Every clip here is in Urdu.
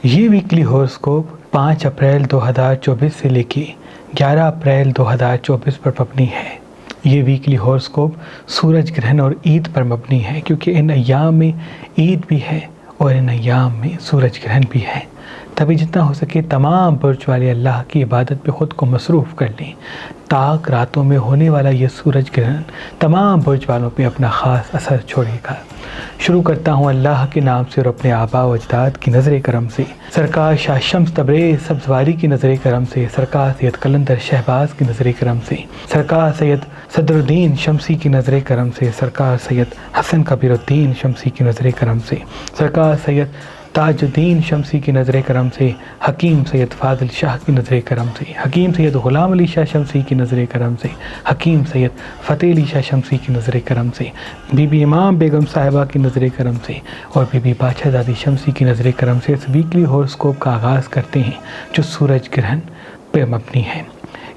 یہ ویکلی ہوراسکوپ 5 اپریل 2024 سے لے کے 11 اپریل 2024 پر مبنی ہے۔ یہ ویکلی ہوراسکوپ سورج گرہن اور عید پر مبنی ہے، کیونکہ ان ایام میں عید بھی ہے اور ان ایام میں سورج گرہن بھی ہے۔ تبھی جتنا ہو سکے تمام برج والے اللہ کی عبادت پہ خود کو مصروف کر لیں۔ تاک راتوں میں ہونے والا یہ سورج گرہن تمام برج والوں پہ اپنا خاص اثر چھوڑے گا۔ شروع کرتا ہوں اللہ کے نام سے اور اپنے آباء و اجداد کی نظر کرم سے، سرکار شاہ شمس تبریز سبزواری کی نظر کرم سے، سرکار سید قلندر شہباز کی نظر کرم سے، سرکار سید صدر الدین شمسی کی نظر کرم سے، سرکار سید حسن کبیر الدین شمسی کی نظر کرم سے، سرکار سید تاج الدین شمسی کی نظر کرم سے، حکیم سید فاضل شاہ کی نظر کرم سے، حکیم سید غلام علی شاہ شمسی کی نظر کرم سے، حکیم سید فتح علی شاہ شمسی کی نظر کرم سے، بی بی امام بیگم صاحبہ کی نظر کرم سے اور بی بی بادشاہ زادی شمسی کی نظر کرم سے اس ویکلی ہوراسکوپ کا آغاز کرتے ہیں جو سورج گرہن پہ مبنی ہے۔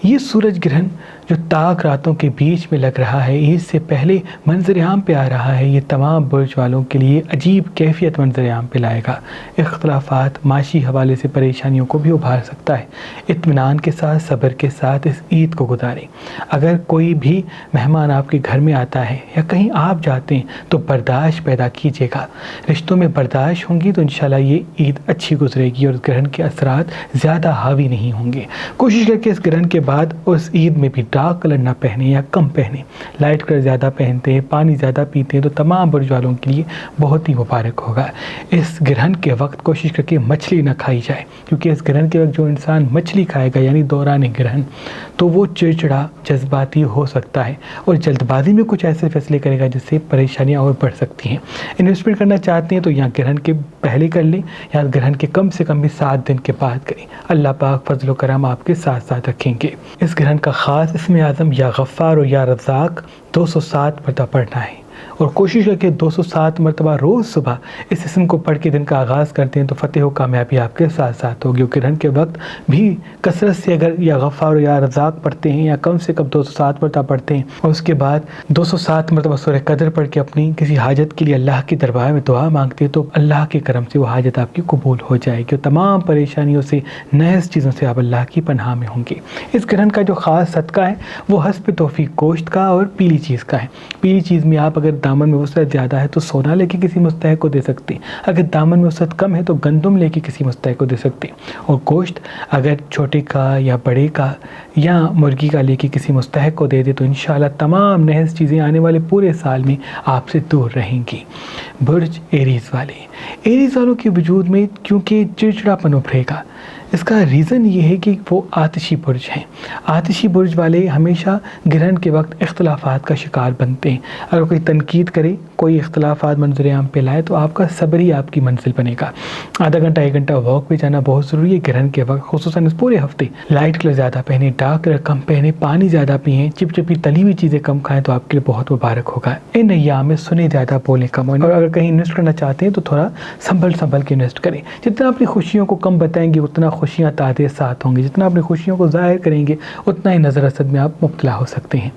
یہ سورج گرہن جو تاک راتوں کے بیچ میں لگ رہا ہے، عید سے پہلے منظر عام پہ آ رہا ہے، یہ تمام برج والوں کے لیے عجیب کیفیت منظر عام پہ لائے گا۔ اختلافات، معاشی حوالے سے پریشانیوں کو بھی ابھار سکتا ہے۔ اطمینان کے ساتھ، صبر کے ساتھ اس عید کو گزاریں۔ اگر کوئی بھی مہمان آپ کے گھر میں آتا ہے یا کہیں آپ جاتے ہیں تو برداشت پیدا کیجیے گا۔ رشتوں میں برداشت ہوں گی تو انشاءاللہ یہ عید اچھی گزرے گی اور اس گرہن کے اثرات زیادہ حاوی نہیں ہوں گے۔ کوشش کر کے اس گرہن کے بعد اس عید میں بھی ڈارک کلر نہ پہنے یا کم پہنے، لائٹ کلر زیادہ پہنتے ہیں، پانی زیادہ پیتے ہیں تو تمام برج والوں کے لیے بہت ہی مبارک ہوگا۔ اس گرہن کے وقت کوشش کر کے مچھلی نہ کھائی جائے، کیونکہ اس گرہن کے وقت جو انسان مچھلی کھائے گا یعنی دوران گرہن تو وہ چڑچڑا، جذباتی ہو سکتا ہے اور جلد بازی میں کچھ ایسے فیصلے کرے گا جس سے پریشانیاں اور بڑھ سکتی ہیں۔ انویسٹمنٹ کرنا چاہتے ہیں تو یہاں گرہن کے پہلے کر لیں یا گرہن کے کم سے کم بھی 7 دن کے بعد کریں۔ اللہ پاک فضل و کرم آپ کے ساتھ ساتھ رکھیں گے۔ اس گرہن کا خاص اسم اعظم یا غفار اور یا رزاق 207 مرتبہ پڑھنا ہے اور کوشش کر کے 207 مرتبہ روز صبح اس اسم کو پڑھ کے دن کا آغاز کرتے ہیں تو فتح و کامیابی آپ کے ساتھ ساتھ ہوگی۔ گرہن کے وقت بھی کثرت سے اگر یا غفار و یا رزاق پڑھتے ہیں یا کم سے کم 207 مرتبہ پڑھتے ہیں اور اس کے بعد 207 مرتبہ سورہ قدر پڑھ کے اپنی کسی حاجت کے لیے اللہ کی دربار میں دعا مانگتے ہیں تو اللہ کے کرم سے وہ حاجت آپ کی قبول ہو جائے گی اور تمام پریشانیوں سے، نحس چیزوں سے آپ اللہ کی پناہ میں ہوں گے۔ اس گرہن کا جو خاص صدقہ ہے وہ حسب توفیق گوشت کا اور پیلی چیز کا ہے۔ پیلی چیز میں آپ اگر دامن میں وسعت زیادہ ہے تو سونا لے کے کسی مستحق کو دے سکتے ہیں، اگر دامن میں وسعت کم ہے تو گندم لے کے کسی مستحق کو دے سکتے ہیں، اور گوشت اگر چھوٹے کا یا بڑے کا یا مرغی کا لے کے کسی مستحق کو دے دے تو انشاءاللہ تمام نحس چیزیں آنے والے پورے سال میں آپ سے دور رہیں گی۔ برج ایریز والے، ایریز والوں کے وجود میں کیونکہ چڑچڑاپن ابھرے گا، اس کا ریزن یہ ہے کہ وہ آتشی برج ہیں۔ آتشی برج والے ہمیشہ گرہن کے وقت اختلافات کا شکار بنتے ہیں۔ اگر کوئی تنقید کرے، کوئی اختلافات منظر عام پہ لائے تو آپ کا صبر ہی آپ کی منزل بنے گا۔ آدھا گھنٹہ 1 گھنٹہ واک پہ جانا بہت ضروری ہے گرہن کے وقت، خصوصاً اس پورے ہفتے۔ لائٹ کلر زیادہ پہنے، ڈارک کلر کم پہنے، پانی زیادہ پئیں، چپچپی تلی ہوئی چیزیں کم کھائیں تو آپ کے لیے بہت مبارک ہوگا۔ ان ایام میں سنیں زیادہ، بولیں کم، اور اگر کہیں انویسٹ کرنا چاہتے ہیں تو تھوڑا سنبھل کے انویسٹ کریں۔ جتنا اپنی خوشیوں کو کم بتائیں گے اتنا خوشیاں تعداد ساتھ ہوں گی، جتنا اپنی خوشیوں کو ظاہر کریں گے اتنا ہی نظر اثر میں آپ مبتلا ہو سکتے ہیں۔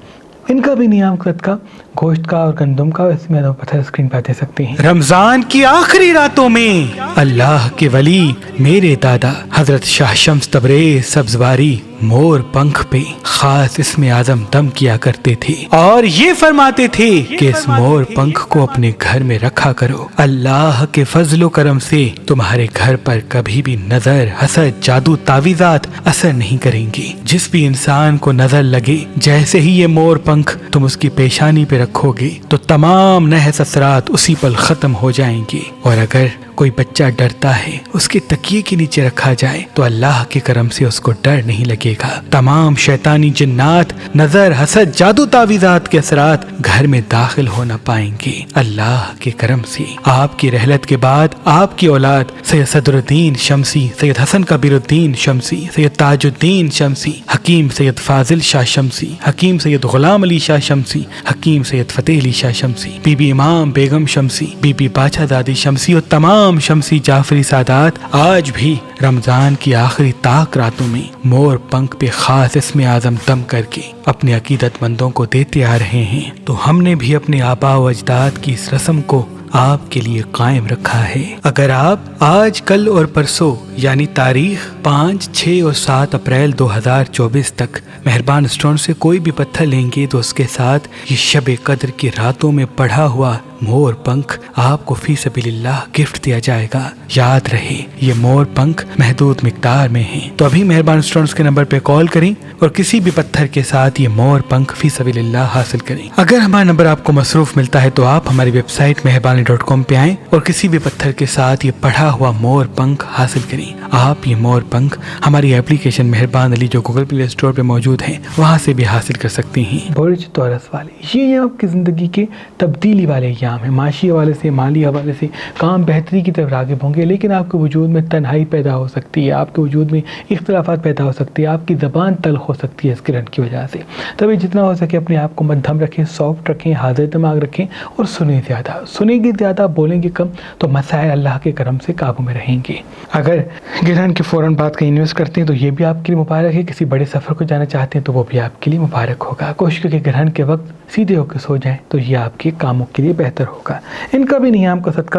ان کا بھی نیام صدقہ گوشت کا اور گندم کا، اس میں پتھر اسکرین پہ دے سکتے ہیں۔ رمضان کی آخری راتوں میں اللہ کے ولی میرے دادا حضرت شاہ شمس تبریز سبزواری مور پنکھ پہ خاص اسم اعظم دم کیا کرتے تھے اور یہ فرماتے تھے کہ اس مور پنکھ کو اپنے گھر میں رکھا کرو، اللہ کے فضل و کرم سے تمہارے گھر پر کبھی بھی نظر، حسد، جادو، تعویذات اثر نہیں کریں گے۔ جس بھی انسان کو نظر لگے، جیسے ہی یہ مور پنکھ تم اس کی پیشانی پہ رکھو گے تو تمام نحس اثرات اسی پل ختم ہو جائیں گے، اور اگر کوئی بچہ ڈرتا ہے اس کے تکیے کے نیچے رکھا جائے تو اللہ کے کرم سے اس کو ڈر نہیں لگے گا۔ تمام شیطانی جنات، نظر، حسد، جادو، تعویذات کے اثرات گھر میں داخل ہو نہ پائیں گے۔ اللہ کے کرم سے آپ کی رحلت کے بعد آپ کی اولاد سید صدر الدین شمسی، سید حسن کبیر الدین شمسی، سید تاج الدین شمسی، حکیم سید فاضل شاہ شمسی، حکیم سید غلام علی شاہ شمسی، حکیم سید فتح علی شاہ شمسی، بی بی امام بیگم شمسی، بی بی بادشاہ زادی شمسی اور تمام شمسی جعفری سادات آج بھی رمضان کی آخری تاک راتوں میں مور پنکھ پہ خاص اسم اعظم دم کر کے اپنے عقیدت مندوں کو دیتے آ رہے ہیں۔ تو ہم نے بھی اپنے آباء و اجداد کی اس رسم کو آپ کے لیے قائم رکھا ہے۔ اگر آپ آج، کل اور پرسوں یعنی تاریخ 5، 6 اور 7 اپریل 2024 تک مہربان اسٹون سے کوئی بھی پتھر لیں گے تو اس کے ساتھ یہ شب قدر کی راتوں میں پڑھا ہوا مور پنکھ آپ کو فی سبیل اللہ گفٹ دیا جائے گا۔ یاد رہے یہ مور پنکھ محدود مقدار میں ہیں، تو ابھی مہربان اسٹونز کے نمبر پہ کال کریں اور کسی بھی پتھر کے ساتھ یہ مور پنکھ فی سبیل اللہ حاصل کریں۔ اگر ہمارا نمبر آپ کو مصروف ملتا ہے تو آپ ہماری ویب سائٹ مہربانی.com پہ آئیں اور کسی بھی پتھر کے ساتھ یہ پڑھا ہوا مور پنکھ حاصل کریں۔ آپ یہ مور پنکھ ہماری اپلیکیشن مہربان علی جو گوگل پلے اسٹور پہ موجود ہے وہاں سے بھی حاصل کر سکتے ہیں۔ برج تورس والے یہ آپ کی زندگی کے تبدیلی والے ایام ہیں، معاشی حوالے سے، مالی حوالے سے کام بہتری کی طرف راغب ہوں گے، لیکن آپ کے وجود میں تنہائی پیدا ہو سکتی ہے، آپ کے وجود میں اختلافات پیدا ہو سکتی ہے، آپ کی زبان تلخ ہو سکتی ہے اس گرہن کی وجہ سے۔ تبھی جتنا ہو سکے اپنے آپ کو مدھم رکھیں، سافٹ رکھیں، حاضر دماغ رکھیں اور سنیں زیادہ، سنیں گے زیادہ، بولیں گے کم، تو مسائل اللہ کے کرم سے قابو میں رہیں گے۔ اگر گرہن کے فوراً بعد کہیں انویسٹ کرتے ہیں تو یہ بھی آپ کے لیے مبارک ہے، کسی بڑے سفر کو جانا چاہتے ہیں تو وہ بھی آپ کے لیے مبارک ہوگا۔ کوشش کریں کہ گرہن کے وقت سیدھے ہو کے سو جائیں تو یہ آپ کے کاموں کے لیے بہتر ہوگا۔ ان کا بھی نیام کا صدقہ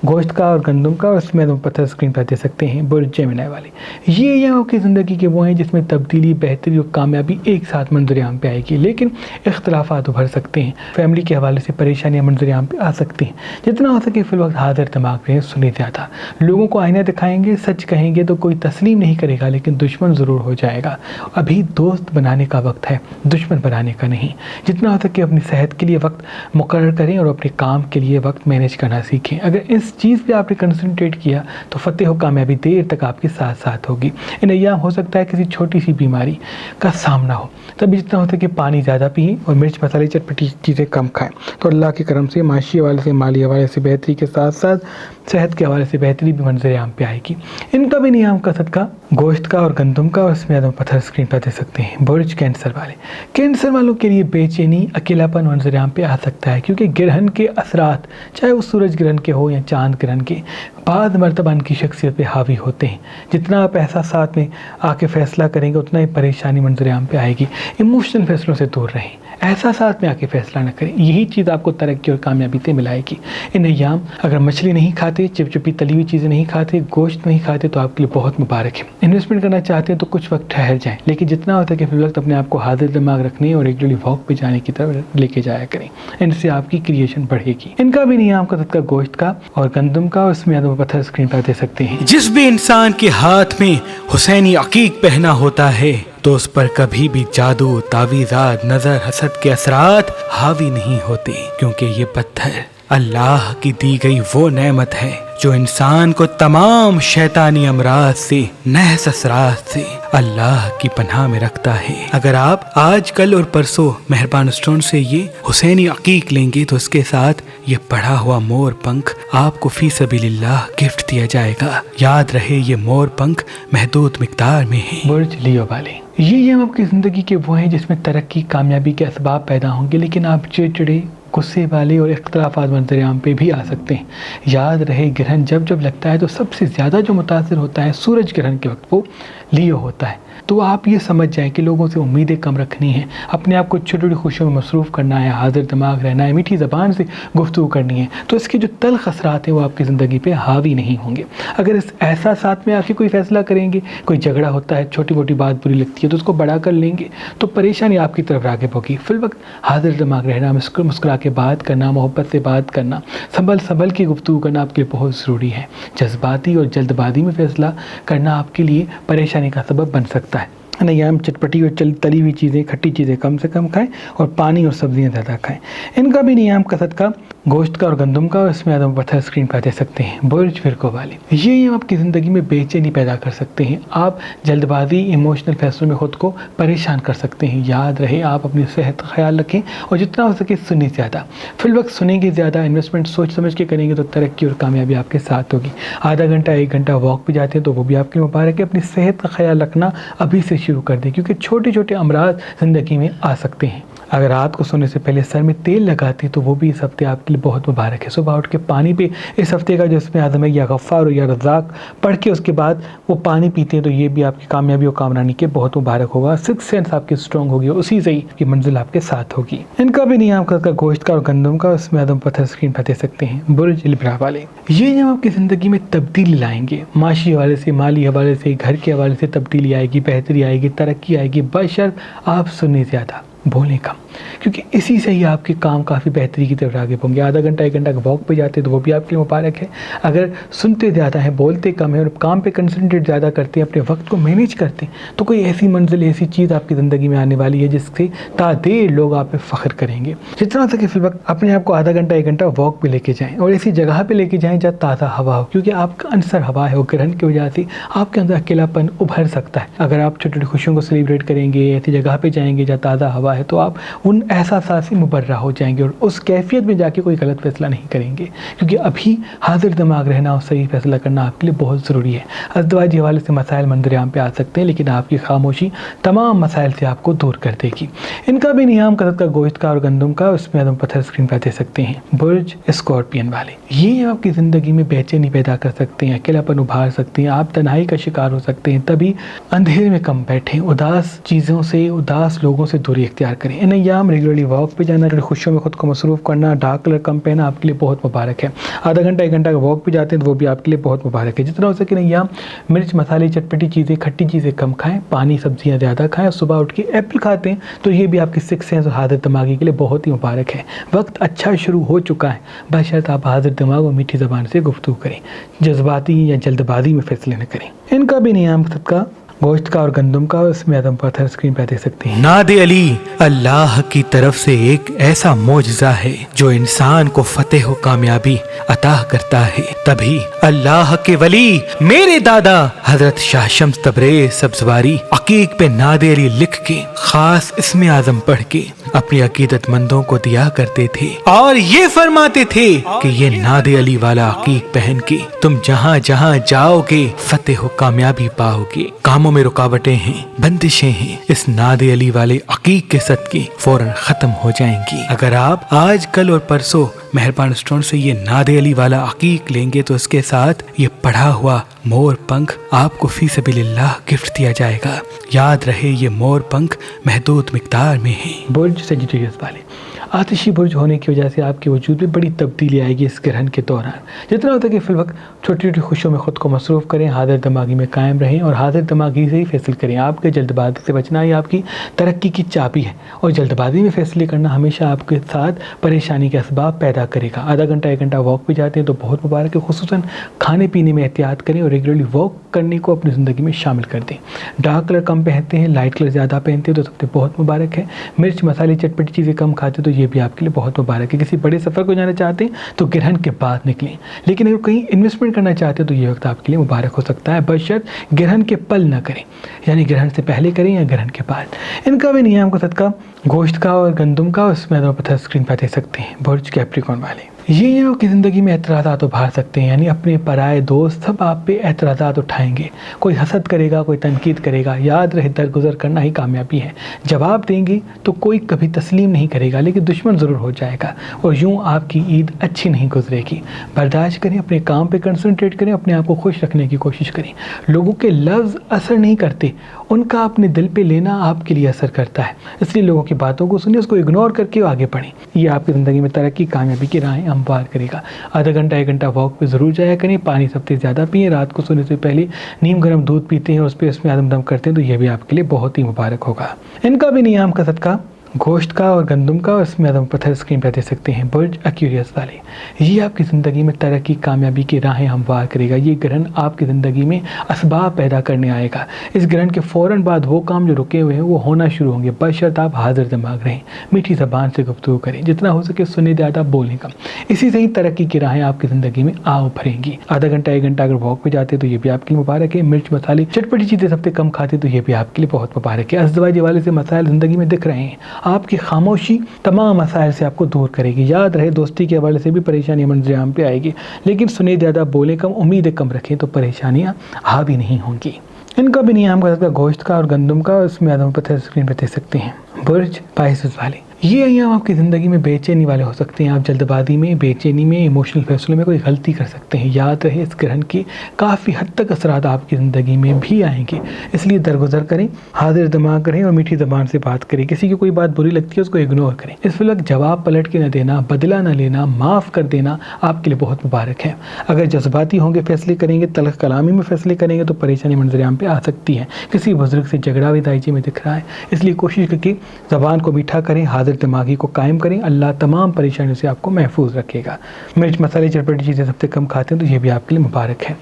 گوشت کا اور گندم کا، اور اس میں ہم پتھر اسکرین پر دے سکتے ہیں۔ برج جیمنائی والے یہ آپ کی زندگی کے وہ ہیں جس میں تبدیلی، بہتری اور کامیابی ایک ساتھ منظر عام پہ آئے گی، لیکن اختلافات ابھر سکتے ہیں، فیملی کے حوالے سے پریشانیاں منظر عام پہ آ سکتی ہیں۔ جتنا ہو سکے فی الوقت حاضر دماغ رہیں، سنیں زیادہ۔ لوگوں کو آئینہ دکھائیں گے، سچ کہیں گے تو کوئی تسلیم نہیں کرے گا، لیکن دشمن ضرور ہو جائے گا۔ ابھی دوست بنانے کا وقت ہے، دشمن بنانے کا نہیں۔ جتنا ہو سکے اپنی صحت کے لیے وقت مقرر کریں اور اپنے کام کے لیے وقت مینیج کرنا سیکھیں۔ اگر اس چیز پہ آپ نے کنسنٹریٹ کیا تو فتح و کامیابی دیر تک آپ کے ساتھ ساتھ ہوگی۔ ان ایام ہو سکتا ہے کسی چھوٹی سی بیماری کا سامنا ہو، تبھی جتنا ہوتا ہے کہ پانی زیادہ پئیں اور مرچ مسالے چٹپٹی چیزیں کم کھائیں، تو اللہ کے کرم سے معاشی حوالے سے، مالی حوالے سے بہتری کے ساتھ ساتھ صحت کے حوالے سے بہتری بھی منظر عام پہ آئے گی۔ ان کا بھی نیام کا صدقہ گوشت کا اور گندم کا، اور اس میں پتھر اسکرین پر دے سکتے ہیں۔ برج کینسر والے کینسر والوں کے لیے بے چینی، اکیلاپن منظر عام پہ آ سکتا ہے، کیونکہ گرہن کے اثرات چاہے وہ سورج گرہن کے ہو یا چاند گرہن کے بعض مرتبہ ان کی شخصیت پہ حاوی ہوتے ہیں۔ جتنا آپ احساسات میں آ کے فیصلہ کریں گے اتنا ہی پریشانی منظر عام پہ آئے گی۔ ایموشنل فیصلوں سے دور رہیں، احساسات میں آ کے فیصلہ نہ کریں، یہی چیز آپ کو ترقی اور کامیابی سے ملائے گی۔ ان ایام اگر مچھلی نہیں کھاتے، چپچپی تلی ہوئی چیزیں نہیں کھاتے، گوشت نہیں کھاتے تو آپ کے لیے بہت مبارک ہے۔ انویسٹمنٹ کرنا چاہتے ہیں تو کچھ وقت ٹھہر جائیں، لیکن جتنا ہوتا ہے کہ فی الوقت اپنے آپ کو حاضر دماغ رکھنے اور ریگولرلی واک پہ جانے کی طرف لے کے جایا کریں، ان سے آپ کی کریشن بڑھے گی۔ ان کا بھی نیام کا صدقہ گوشت کا اور گندم کا، اور اس میں پتھر اسکرین پر دے سکتے ہیں۔ جس بھی انسان کے ہاتھ میں حسینی عقیق پہنا ہوتا ہے تو اس پر کبھی بھی جادو، تعویذات، نظر، حسد کے اثرات حاوی نہیں ہوتے، کیونکہ یہ پتھر اللہ کی دی گئی وہ نعمت ہے جو انسان کو تمام شیطانی امراض سے، نحس اثرات سے اللہ کی پناہ میں رکھتا ہے۔ اگر آپ آج، کل اور پرسوں مہربان اسٹون سے یہ حسینی عقیق لیں گے تو اس کے ساتھ یہ پڑھا ہوا مور پنکھ آپ کو فی سبیل اللہ گفٹ دیا جائے گا۔ یاد رہے یہ مور پنکھ محدود مقدار میں ہے۔ برج لیو والے یہ آپ کی زندگی کے وہ ہیں جس میں ترقی، کامیابی کے اسباب پیدا ہوں گے، لیکن آپ چڑچڑے، غصے والے اور اختلافات منظر عام پہ بھی آ سکتے ہیں۔ یاد رہے گرہن جب لگتا ہے تو سب سے زیادہ جو متاثر ہوتا ہے سورج گرہن کے وقت وہ لیو ہوتا ہے۔ تو آپ یہ سمجھ جائیں کہ لوگوں سے امیدیں کم رکھنی ہیں، اپنے آپ کو چھوٹی چھوٹی خوشیوں میں مصروف کرنا ہے، حاضر دماغ رہنا ہے، میٹھی زبان سے گفتگو کرنی ہے، تو اس کے جو تلخ اثرات ہیں وہ آپ کی زندگی پہ حاوی نہیں ہوں گے۔ اگر اس احساسات میں آ کے کوئی فیصلہ کریں گے، کوئی جھگڑا ہوتا ہے، چھوٹی موٹی بات بری لگتی ہے تو اس کو بڑا کر لیں گے تو پریشانی آپ کی طرف راغب ہوگی۔ فی الوقت حاضر دماغ رہنا، مسکرا کے بات کرنا، محبت سے بات کرنا، سنبھل کے گفتگو کرنا آپ کے لیے بہت ضروری ہے۔ جذباتی اور جلد بازی میں فیصلہ کرنا آپ کے لیے پریشانی کا سبب بن سکتا ہے۔ نیام چٹپٹی اور تلی ہوئی چیزیں، کھٹی چیزیں کم سے کم کھائیں اور پانی اور سبزیاں زیادہ کھائیں۔ ان کا بھی نیام کا صدقہ گوشت کا اور گندم کا، اس میں پتھر اسکرین پر دے سکتے ہیں۔ برج ورگو والے یہ آپ کی زندگی میں بے چینی پیدا کر سکتے ہیں، آپ جلد بازی، ایموشنل فیصلوں میں خود کو پریشان کر سکتے ہیں۔ یاد رہے آپ اپنی صحت کا خیال رکھیں اور جتنا ہو سکے سنیں زیادہ، فی الوقت سنیں گے زیادہ، انویسٹمنٹ سوچ سمجھ کے کریں گے تو ترقی اور کامیابی آپ کے ساتھ ہوگی۔ آدھا گھنٹہ 1 گھنٹہ واک پہ جاتے ہیں تو وہ بھی آپ کے لیے مبارک ہے۔ اپنی صحت کا خیال رکھنا ابھی سے شروع کر دیں، کیونکہ چھوٹے چھوٹے امراض زندگی میں آ سکتے ہیں۔ اگر رات کو سونے سے پہلے سر میں تیل لگاتے ہیں تو وہ بھی اس ہفتے آپ کے لیے بہت مبارک ہے. صبح اٹھ کے پانی پہ اس ہفتے کا جو اس میں اعظم ہے یا غفار یا رزاق پڑھ کے اس کے بعد وہ پانی پیتے ہیں تو یہ بھی آپ کی کامیابی اور کامرانی کے بہت مبارک ہوگا. سکس سینس آپ کی اسٹرانگ ہوگی اور اسی سے ہی کی منزل آپ کے ساتھ ہوگی. ان کا بھی نیم کا گوشت کا اور گندم کا اس میں اعظم پتھر اسکرین پہ دیکھ سکتے ہیں. برج لبرا والے یہ نیم آپ کی زندگی میں تبدیلی لائیں گے. معاشی حوالے سے، مالی حوالے سے، گھر کے حوالے سے تبدیلی آئے گی، بہتری آئے گی، ترقی آئے گی. بشرط آپ سنیں زیادہ بولیں کم، کیونکہ اسی سے ہی آپ کے کام کافی بہتری کی طرف آگے ہوں گے. آدھا گھنٹہ 1 گھنٹہ واک پہ جاتے تو وہ بھی آپ کے لیے مبارک ہے. اگر سنتے زیادہ ہیں، بولتے کم ہیں اور کام پہ کنسنٹریٹ زیادہ کرتے ہیں، اپنے وقت کو مینیج کرتے ہیں تو کوئی ایسی منزل، ایسی چیز آپ کی زندگی میں آنے والی ہے جس سے تا دیر لوگ آپ پہ فخر کریں گے. جتنا ہو سکے فی الوقت اپنے آپ کو آدھا گھنٹہ 1 گھنٹہ واک پہ لے کے جائیں اور ایسی جگہ پہ لے کے جائیں جہاں تازہ ہوا ہو، کیونکہ آپ کا عنصر ہوا ہے اور گرہن کی وجہ سے آپ کے اندر اکیلا پن ابھر سکتا ہے. اگر آپ چھوٹی چھوٹی خوشیوں کو سیلیبریٹ کریں گے، ایسی جگہ پہ جائیں گے جہاں تازہ ہوا ہے، تو آپ ان احساسات سے مبرہ ہو جائیں گے اور اس کیفیت میں جا کے کوئی غلط فیصلہ نہیں کریں گے، کیونکہ ابھی حاضر دماغ رہنا اور صحیح فیصلہ کرنا آپ کے لیے بہت ضروری ہے. ازدواجی حوالے سے مسائل منظر عام پہ آ سکتے ہیں، لیکن آپ کی خاموشی تمام مسائل سے آپ کو دور کر دے گی. ان کا بھی نیام کثرت کا گوشت کا اور گندم کا اس میں اعظم پتھر اسکرین پہ دے سکتے ہیں. برج اسکارپین والے یہ آپ کی زندگی میں بے چینی پیدا کر سکتے ہیں، اکیلا پن ابھار سکتے ہیں، آپ تنہائی کا شکار ہو سکتے ہیں. تبھی اندھیرے میں کم بیٹھیں، اداس چیزوں سے، اداس لوگوں سے دوری اختیار کریں. ان ایام ریگولرلی واک پہ جانا، خوشیوں میں خود کو مصروف کرنا، ڈارک کلر کم پہنا آپ کے لیے بہت مبارک ہے. آدھا گھنٹہ 1 گھنٹہ واک پہ جاتے ہیں تو وہ بھی آپ کے لیے بہت مبارک ہے. جتنا ہو سکے ایام مرچ مسالے چٹپٹی چیزیں، کھٹی چیزیں کم کھائیں، پانی سبزیاں زیادہ کھائیں اور صبح اٹھ کے ایپل کھاتے ہیں تو یہ بھی آپ کی سکس سینس اور حاضر دماغی کے لیے بہت ہی مبارک ہے. وقت اچھا شروع ہو چکا ہے، بشرط آپ حاضر دماغ اور میٹھی زبان سے گفتگو کریں، جذباتی یا جلد بازی میں فیصلے نہ کریں. ان کا بھی نیام کا گوشت کا اور گندم کا اس میں اعظم پتھر اسکرین پہ دے سکتے ہیں. ناد علی اللہ کی طرف سے ایک ایسا معجزہ ہے جو انسان کو فتح و کامیابی عطا کرتا ہے. تبھی اللہ کے ولی میرے دادا حضرت شاہ شمس تبریز سبزواری عقیق پہ ناد علی لکھ کے خاص اسم اعظم پڑھ کے اپنی عقیدت مندوں کو دیا کرتے تھے اور یہ فرماتے تھے کہ یہ ناد علی والا عقیق پہن کے تم جہاں جہاں جاؤ گے فتح و کامیابی پاؤ گے. کاموں میں رکاوٹیں ہیں، بندشیں ہیں، اس ناد علی والے عقیق کے صدقے فوراً ختم ہو جائیں گی. اگر آپ آج کل اور پرسوں مہربان اسٹون سے یہ ناد علی والا عقیق لیں گے تو اس کے ساتھ یہ پڑھا ہوا مور پنکھ آپ کو فی سبیل اللہ گفٹ دیا جائے گا. یاد رہے یہ مور پنکھ محدود مقدار میں ہیں. برج سیجیٹیریس والے آتشی برج ہونے کی وجہ سے آپ کے وجود میں بڑی تبدیلی آئے گی اس گرہن کے دوران. جتنا ہوتا ہے کہ فی الوقت چھوٹی چھوٹی خوشیوں میں خود کو مصروف کریں، حاضر دماغی میں قائم رہیں اور حاضر دماغی سے ہی فیصلے کریں. آپ کے جلد بازی سے بچنا یہ آپ کی ترقی کی چابی ہے اور جلد بازی میں فیصلے کرنا ہمیشہ آپ کے ساتھ پریشانی کے اسباب پیدا کرے گا. آدھا گھنٹہ 1 گھنٹہ واک پہ جاتے ہیں تو بہت مبارک ہے. خصوصاً کھانے پینے میں احتیاط کریں اور ریگولرلی واک کرنے کو اپنی زندگی میں شامل کر دیں. ڈارک کلر کم پہنتے ہیں، لائٹ کلر زیادہ پہنتے ہیں تو سب سے بہت مبارک ہے. مرچ مسالے چٹپٹی چیزیں کم کھاتے تو یہ بھی آپ کے لیے بہت مبارک ہے. کسی بڑے سفر کو جانا چاہتے ہیں تو گرہن کے بعد نکلیں، لیکن اگر کہیں انویسٹمنٹ کرنا چاہتے ہیں تو یہ وقت آپ کے لیے مبارک ہو سکتا ہے، بشرط گرہن کے پل نہ کریں، یعنی گرہن سے پہلے کریں یا گرہن کے بعد. ان کا بھی نیام کا صدقہ گوشت کا اور گندم کا اس میں پتھر اسکرین پہ دے سکتے ہیں. برج کیپریکارن والے یہ آپ کی زندگی میں اعتراضات ابھار سکتے ہیں، یعنی اپنے پرائے دوست سب آپ پہ اعتراضات اٹھائیں گے. کوئی حسد کرے گا، کوئی تنقید کرے گا. یاد رہے درگزر کرنا ہی کامیابی ہے. جواب دیں گے تو کوئی کبھی تسلیم نہیں کرے گا، لیکن دشمن ضرور ہو جائے گا اور یوں آپ کی عید اچھی نہیں گزرے گی. برداشت کریں، اپنے کام پہ کنسنٹریٹ کریں، اپنے آپ کو خوش رکھنے کی کوشش کریں. لوگوں کے لفظ اثر نہیں کرتے، ان کا اپنے دل پہ لینا آپ کے لیے اثر کرتا ہے. اس لیے لوگوں کی باتوں کو سنیں، اس کو اگنور کر کے آگے بڑھیں. یہ آپ کی زندگی میں ترقی کامیابی کی راہیں ہموار کرے گا. آدھا گھنٹہ 1 گھنٹہ واک پہ ضرور جایا کریں. پانی سب سے زیادہ پئیں. رات کو سونے سے پہلے نیم گرم دودھ پیتے ہیں اور اس پہ اس میں آدم دم کرتے ہیں تو یہ بھی آپ کے لیے بہت ہی مبارک ہوگا. ان کا بھی نیام کا صدقہ گوشت کا اور گندم کا اس میں اعظم پتھر اسکرین پہ دے سکتے ہیں. برج ایکویریس والے یہ آپ کی زندگی میں ترقی کامیابی کی راہیں ہموار کرے گا. یہ گرہن آپ کی زندگی میں اسباب پیدا کرنے آئے گا. اس گرہن کے فوراً بعد وہ کام جو رکے ہوئے ہیں وہ ہونا شروع ہوں گے، بشرط آپ حاضر دماغ رہیں، میٹھی زبان سے گفتگو کریں. جتنا ہو سکے سنیں زیادہ، بولیں کم. اسی سے ہی ترقی کی راہیں آپ کی زندگی میں ابھریں گی. آدھا گھنٹہ 1 گھنٹہ اگر واک پہ جاتے تو یہ بھی آپ کے لیے مبارک ہے. مرچ مسالے چٹپٹی چیزیں سب سے کم کھاتے تو یہ بھی آپ کے لیے بہت مبارک ہے. ازدواجی والے سے مسائل زندگی میں دکھ رہے ہیں، آپ کی خاموشی تمام مسائل سے آپ کو دور کرے گی. یاد رہے دوستی کے حوالے سے بھی پریشانی منظر عام پہ آئے گی، لیکن سنیں زیادہ، بولیں کم، امیدیں کم رکھیں تو پریشانیاں حاوی نہیں ہوں گی. ان کا بھی نیام کا گوشت کا اور گندم کا اس میں اعظم پتھر اسکرین پہ دے سکتے ہیں. برج پائسس والے یہ ایام آپ کی زندگی میں بے چینی والے ہو سکتے ہیں. آپ جلد بازی میں، بے چینی میں، ایموشنل فیصلوں میں کوئی غلطی کر سکتے ہیں. یاد رہے اس گرہن کی کافی حد تک اثرات آپ کی زندگی میں بھی آئیں گے، اس لیے درگزر کریں، حاضر دماغ رہیں اور میٹھی زبان سے بات کریں. کسی کی کوئی بات بری لگتی ہے اس کو اگنور کریں. اس وقت جواب پلٹ کے نہ دینا، بدلہ نہ لینا، معاف کر دینا آپ کے لیے بہت مبارک ہے. اگر جذباتی ہوں گے، فیصلے کریں گے، تلخ کلامی میں فیصلے کریں گے تو پریشانی منظر عام پہ آ سکتی ہے. کسی بزرگ سے جھگڑا بھی دائچے میں دکھ رہا ہے، اس لیے کوشش کریں کہ زبان کو میٹھا کریں، حاضر دماغی کو قائم کریں. اللہ تمام پریشانیوں سے آپ کو محفوظ رکھے گا. مرچ مسالے چٹپٹی چیزیں سب سے کم کھاتے ہیں تو یہ بھی آپ کے لیے مبارک ہے.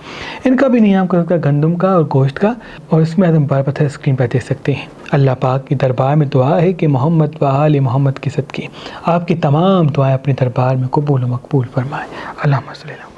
ان کا بھی نیام کر سکتا ہے گندم کا اور گوشت کا، اور اس میں ہم بار پتھر اسکرین پر دیکھ سکتے ہیں. اللہ پاک کی دربار میں دعا ہے کہ محمد و آل محمد کے صدقے آپ کی تمام دعائیں اپنے دربار میں قبول و مقبول فرمائے. اللہم صلی اللہ.